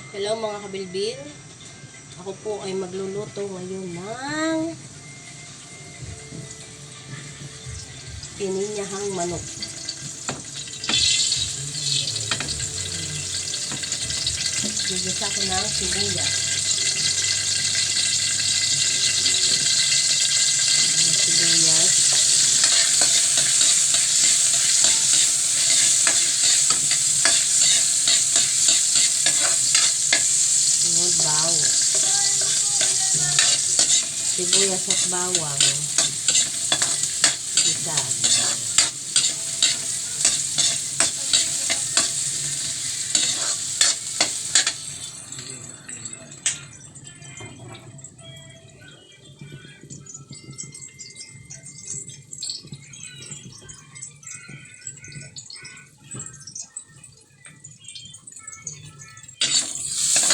Hello mga kabilbil. Ako po ay magluluto ngayon ng pininyahang manok. Gigisa ko ng sibuyas. Sibuyas at bawang. Isa.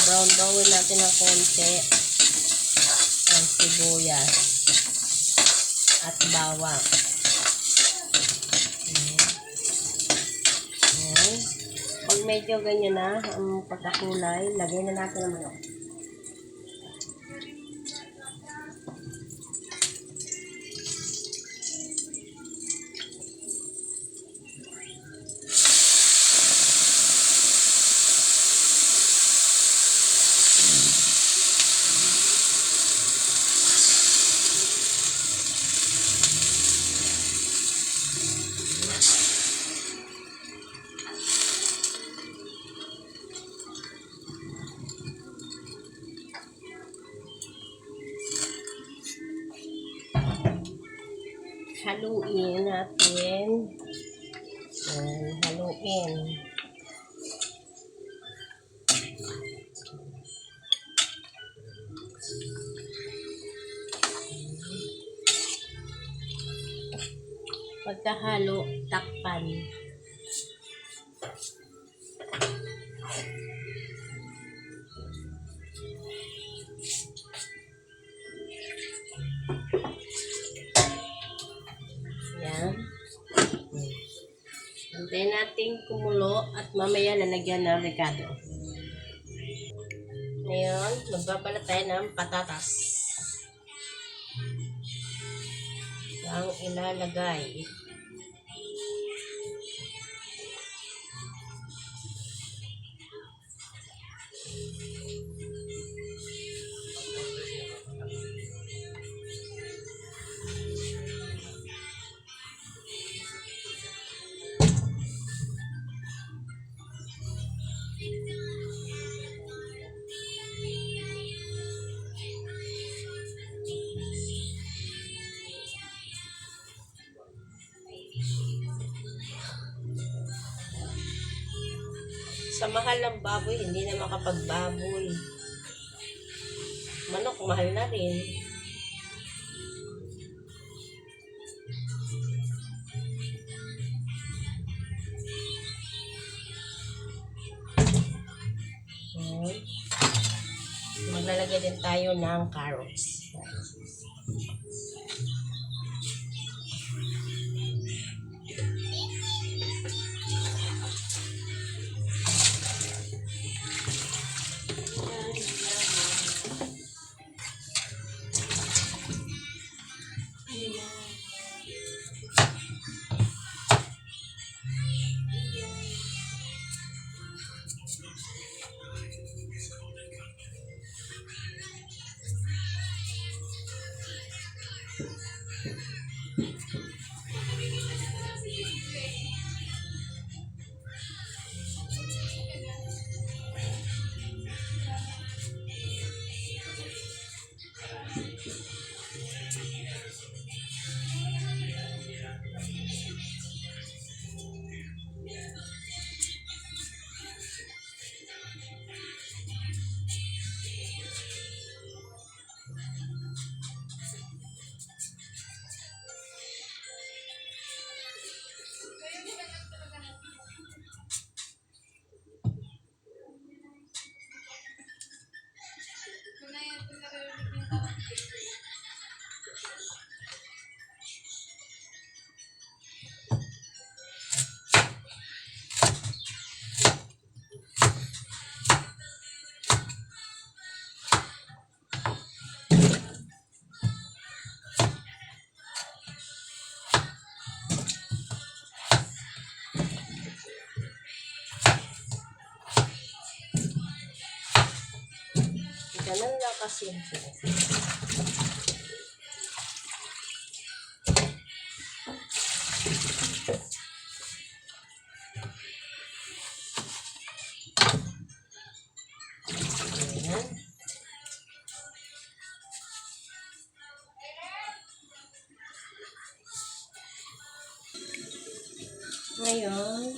Brown natin ng konti ang sibuyas at bawang. Ayan. Pag medyo ganyan na ang pagkakulay, lagay na natin ang manok. Haluin natin. Haluin. Pagkahalo, takpan. Yan. Antayin natin kumulo at mamaya lalagyan ng ricado. Ngayon, magbabalat tayo ng patatas. Ang ilalagay. Sa mahal ng baboy, hindi na makapagbaboy. Manok, mahal na rin. Maglalagay din tayo ng carrots. Ganun lang kasi. Ayan. Ngayon,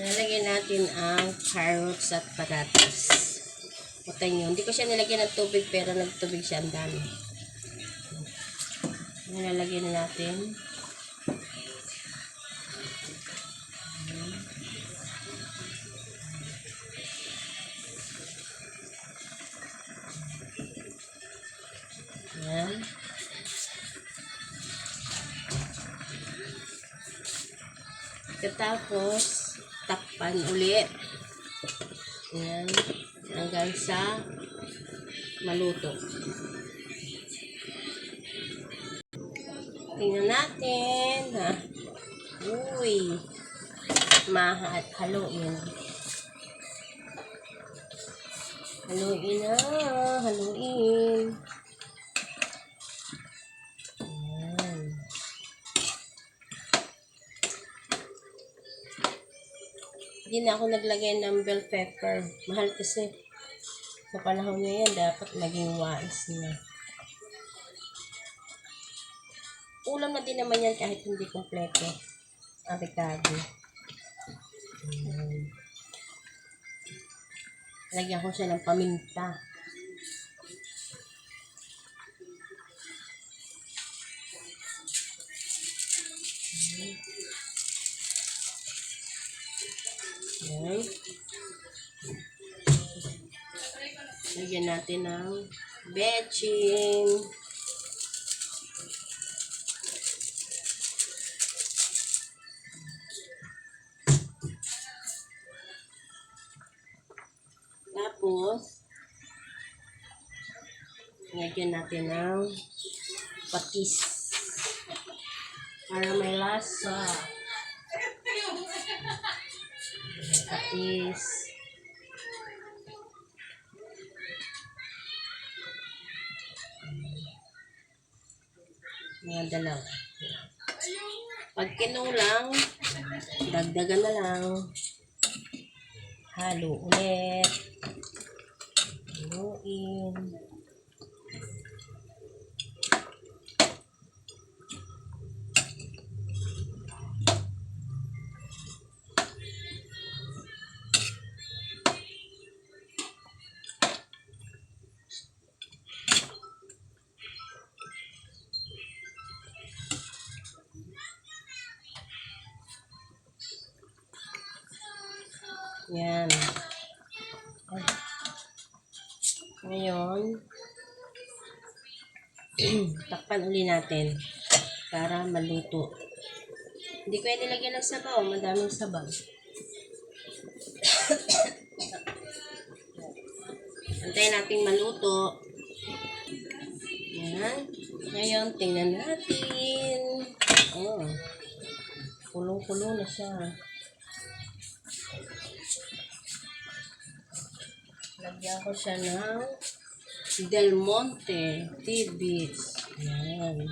nalagyan natin ang carrots at patatas. Putay nyo. Hindi ko siya nilagyan ng tubig pero nagtubig siya ang dami. Nalagyan na natin. Ayan. Tapos, takpan ulit. Ayan. Hanggang sa maluto. Tingnan natin. Ha? Uy. Haluin. Haluin na. Haluin. Ayan. Hindi na ako naglagay ng bell pepper. Mahal kasi. Sa panahon ngayon, dapat maging wise na. Ulam na din naman yan kahit hindi kompleto. Avocado. Lagyan ko siya ng paminta. Ayan. Lagyan natin ng bechin. Tapos, lagyan natin ng patis. Para may lasa. Patis. Mga dalawa. Pag kinulang, dagdagan na lang. Halo ulit. Haluin. Yan. Ngayon, takpan uli natin para maluto. Hindi ko yan nilagyan ng sabaw. Madaming sabaw. Antayin natin maluto. Yan. Ngayon, tingnan natin. Oh. Kulong-kulong na siya. Lagyan ko siya ng Del Monte tidbits. Yan.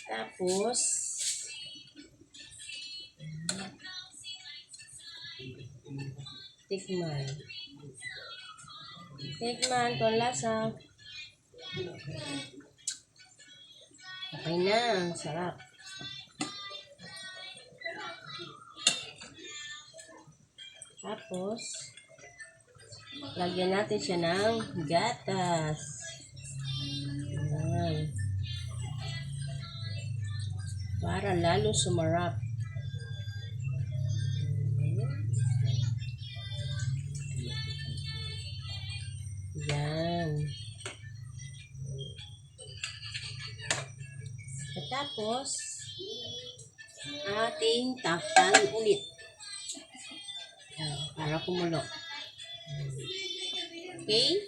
Tapos, tikman. Tikman kung lasa. Okay na. Sarap. Tapos, lagyan natin siya ng gatas. Ayan. Para lalo sumarap. Yan. Tapos, ating takpan ulit. Para kumulo. Okay?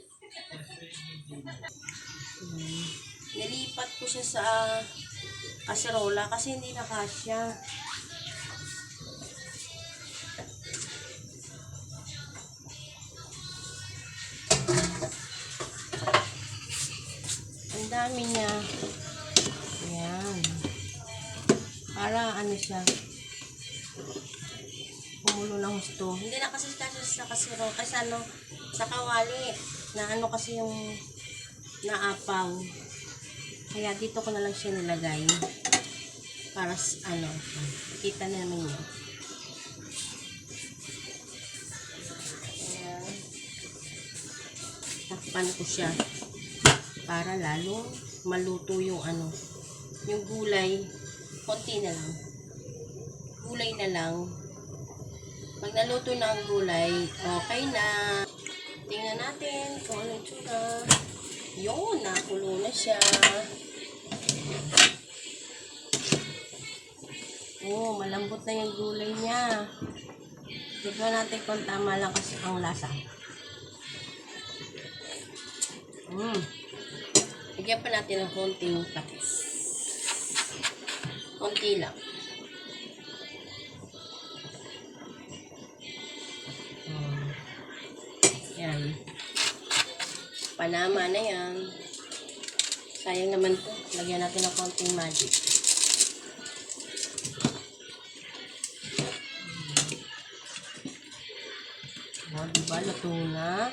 Nilipat ko siya sa kaserola kasi hindi na kasya. Ang dami niya. Ayan. Para ano siya. Kumulo ng gusto. Hindi na kasi kasya sa kaserola. Kasi ano, sa kawali. Na ano kasi yung naapaw. Kaya dito ko na lang siya nilagay. Para ano, kita namin yun. Ayan. Takpan ko siya. Para lalong maluto yung ano, yung gulay. Konti na lang. Gulay na lang. Pag naluto na ang gulay, okay na. Tingnan natin kung anong tsura. Yun, nakulo na siya. Oh, malambot na yung gulay niya. Tignan natin kung tama lang kasi ang lasa. Lagyan pa natin ng konting patis. Konti lang. Yan. Panama na yan. Sayang naman to. Lagyan natin ng konting magic. O, diba? Luto na.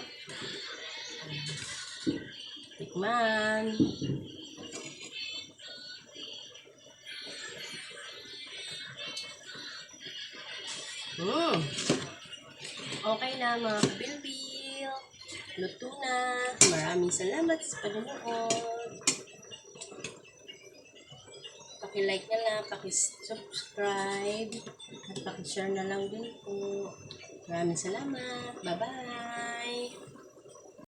Tikman. Okay na mga kabilbil. Luto na. Maraming salamat sa panonood. Paki-like na lang, paki-subscribe, at paki-share na lang din po. Maraming salamat. Bye-bye.